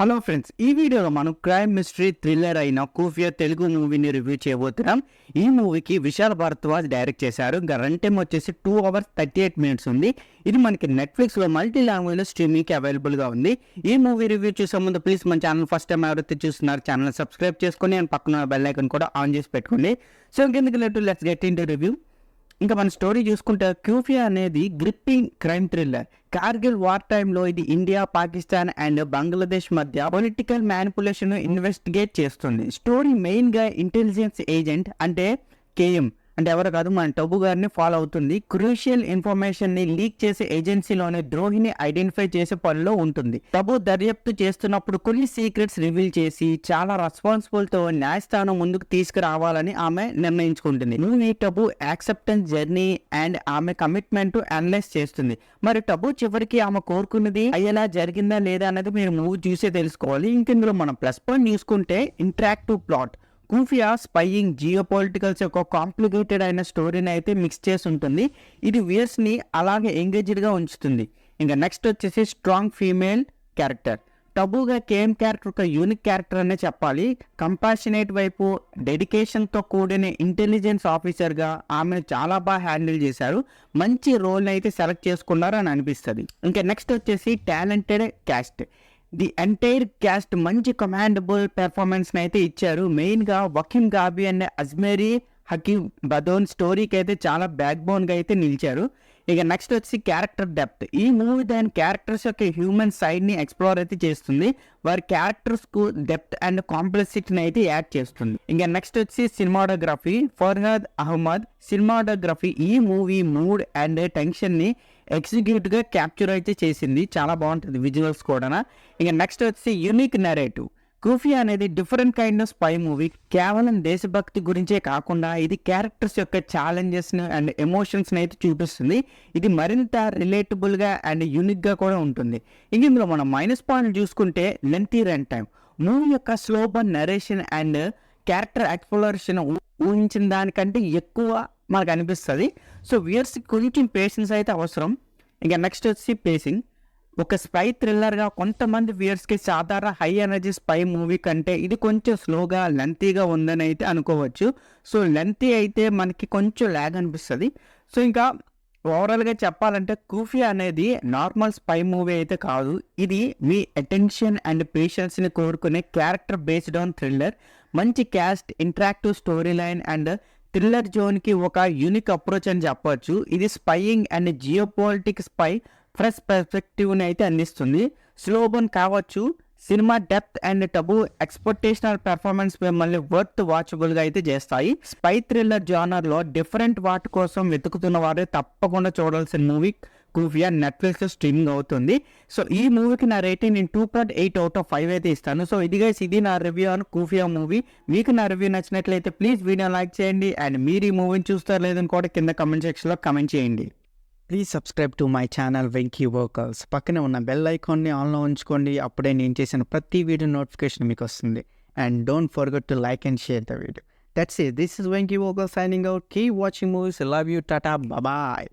Hello friends, ఈ వీడియోలో మనం క్రైమ్ మిస్టరీ థ్రిల్లర్ అయిన కూఫియా తెలుగు మూవీని రివ్యూ చేయబోతున్నాం. ఈ మూవీకి విశాల్ భరద్వాజ్ డైరెక్ట్ చేశారు. ఇంకా రన్ టైం వచ్చేసి 2 hours 38 minutes ఉంది. ఇది మనకి నెట్ఫ్లిక్స్లో మల్టీ లాంగ్వేజ్లో స్ట్రీమింగ్కి అవైలబుల్గా ఉంది. ఈ మూవీ రివ్యూ చూసే ముందు ప్లీజ్ మన ఛానల్ ఫస్ట్ టైం ఎవరైతే చూస్తున్నారు ఛానల్ సబ్స్క్రైబ్ చేసుకొని అండ్ పక్కన బెల్ ఐకాన్ కూడా ఆన్ చేసి పెట్టుకోండి. సో ఇంకెందుకు let's get in to review. ఇంకా మన స్టోరీ చూసుకుంటే కూఫియా అనేది gripping crime thriller. Kargil war టైంలో ఇది ఇండియా, పాకిస్తాన్ అండ్ బంగ్లాదేశ్ మధ్య పొలిటికల్ మ్యానిపులేషన్ ఇన్వెస్టిగేట్ చేస్తుంది. స్టోరీ మెయిన్గా ఇంటెలిజెన్స్ ఏజెంట్ అంటే కేఎం అంటే ఎవరు కాదు, మన టబు గారిని ఫాలో అవుతుంది. క్రూషియల్ ఇన్ఫర్మేషన్ ని లీక్ చేసే ఏజెన్సీలోనే ద్రోహిని ఐడెంటిఫై చేసే పనిలో ఉంటుంది. టబు దర్యాప్తు చేస్తున్నప్పుడు కొన్ని సీక్రెట్స్ రివీల్ చేసి చాలా రెస్పాన్సిబుల్ తో న్యాయస్థానం ముందుకు తీసుకురావాలని ఆమె నిర్ణయించుకుంటుంది. Movie Tabu acceptance journey and ఆమె కమిట్మెంట్ అనలైజ్ చేస్తుంది. మరి టబు చివరికి ఆమె కోరుకున్నది అయ్యేలా జరిగిందా లేదా అనేది మీరు మూవీ చూసే తెలుసుకోవాలి. ఇందులో మనం ప్లస్ పాయింట్ చూసుకుంటే ఇంటరాక్టివ్ ప్లాట్. కూఫియా స్పైయింగ్, జియోపాలిటికల్స్ యొక్క కాంప్లికేటెడ్ అయిన స్టోరీని అయితే మిక్స్ చేసి ఉంటుంది. ఇది వ్యూయర్స్ని అలాగే ఎంగేజ్డ్గా ఉంచుతుంది. ఇంకా నెక్స్ట్ వచ్చేసి స్ట్రాంగ్ ఫీమేల్ క్యారెక్టర్. టబుగా కేఎం క్యారెక్టర్ ఒక యూనిక్ క్యారెక్టర్ అనే చెప్పాలి. కంపాషనేట్ వైపు డెడికేషన్తో కూడిన ఇంటెలిజెన్స్ ఆఫీసర్గా ఆమెను చాలా బాగా హ్యాండిల్ చేశారు. మంచి రోల్ని అయితే సెలెక్ట్ చేసుకున్నారు అని అనిపిస్తుంది. ఇంకా నెక్స్ట్ వచ్చేసి talented caste. The entire caste మంచి కమాండబుల్ పెర్ఫార్మెన్స్ని అయితే ఇచ్చారు. మెయిన్గా వకీం గాబీ అండ్ అజ్మేరీ హకీమ్ బదోన్ స్టోరీకి అయితే చాలా బ్యాక్ బోన్గా అయితే నిలిచారు. ఇక నెక్స్ట్ వచ్చి క్యారెక్టర్ డెప్త్. ఈ మూవీ దాని క్యారెక్టర్స్ యొక్క హ్యూమన్ సైడ్ని ఎక్స్ప్లోర్ అయితే చేస్తుంది. వారి క్యారెక్టర్స్కు డెప్త్ అండ్ కాంప్లెక్సిటీని అయితే యాడ్ చేస్తుంది. ఇంకా నెక్స్ట్ వచ్చి సినిమాటోగ్రఫీ. ఫర్హాద్ అహ్మద్ సినిమాటోగ్రఫీ ఈ మూవీ మూడ్ అండ్ టెన్షన్ని ఎగ్జిక్యూటివ్గా క్యాప్చర్ అయితే చేసింది. చాలా బాగుంటుంది విజువల్స్ కూడా. ఇంకా నెక్స్ట్ వచ్చి యూనిక్ నెరేటివ్. కూఫియా అనేది different kind of spy movie. కేవలం దేశభక్తి గురించే కాకుండా ఇది క్యారెక్టర్స్ యొక్క ఛాలెంజెస్ని అండ్ ఎమోషన్స్ని అయితే చూపిస్తుంది. ఇది మరింత రిలేటబుల్గా అండ్ యూనిక్గా కూడా ఉంటుంది. ఇందులో మనం మైనస్ పాయింట్ చూసుకుంటే లెంతీ రన్ టైం. మూవీ యొక్క slow burn narration and character exploration ఊహించిన దానికంటే ఎక్కువ మనకు అనిపిస్తుంది. సో వ్యూయర్స్ కొంచెం పేషెన్స్ అయితే అవసరం. ఇంకా నెక్స్ట్ వచ్చి పేసింగ్. ఒక స్పై థ్రిల్లర్గా కొంతమంది వ్యూయర్స్కి సాధారణ హై ఎనర్జీ స్పై మూవీ కంటే ఇది కొంచెం స్లోగా లెంతీగా ఉందని అయితే అనుకోవచ్చు. సో లెంతీ అయితే మనకి కొంచెం ల్యాగ్ అనిపిస్తుంది. సో ఇంకా ఓవరాల్గా చెప్పాలంటే కూఫియా అనేది నార్మల్ స్పై మూవీ అయితే కాదు. ఇది మీ అటెన్షన్ అండ్ పేషెన్స్ని కోరుకునే క్యారెక్టర్ బేస్డ్ ఆన్ థ్రిల్లర్. మంచి cast, interactive story line and thriller జోన్కి ఒక యూనిక్ అప్రోచ్ అని చెప్పొచ్చు. ఇది స్పైయింగ్ అండ్ జియోపాలిటిక్స్ పై ఫ్రెష్ పర్స్పెక్టివ్ని అయితే అందిస్తుంది. స్లోబన్ కావచ్చు. Cinema depth and Tabu expectational performance మిమ్మల్ని వర్త్ వాచబుల్గా అయితే చేస్తాయి. స్పై థ్రిల్లర్ జానర్లో డిఫరెంట్ వాటి కోసం వెతుకుతున్న వారే తప్పకుండా చూడాల్సిన మూవీ కూఫియా. నెట్ఫ్లిక్స్లో స్ట్రీమింగ్ అవుతుంది. సో ఈ మూవీకి నా రేటింగ్ నేను 2.8 out of 5 అయితే ఇస్తాను. సో ఇది నా రివ్యూ ఆన్ కూఫియా మూవీ. మీకు నా రివ్యూ నచ్చినట్లయితే ప్లీజ్ వీడియో లైక్ చేయండి. అండ్ మీరు ఈ మూవీని చూస్తారో లేదని కూడా కింద కమెంట్ సెక్షన్లో కమెంట్ చేయండి. Please subscribe to my channel Venky workers. పక్కనే ఉన్న బెల్ ఐకాన్ని ఆన్లో ఉంచుకోండి. అప్పుడే నేను చేసిన ప్రతి వీడియో నోటిఫికేషన్ మీకు వస్తుంది. And don't forget to like and share the video. That's it. This is Venky Vogel signing out. Keep watching movies. Love you. Tata. Bye-bye.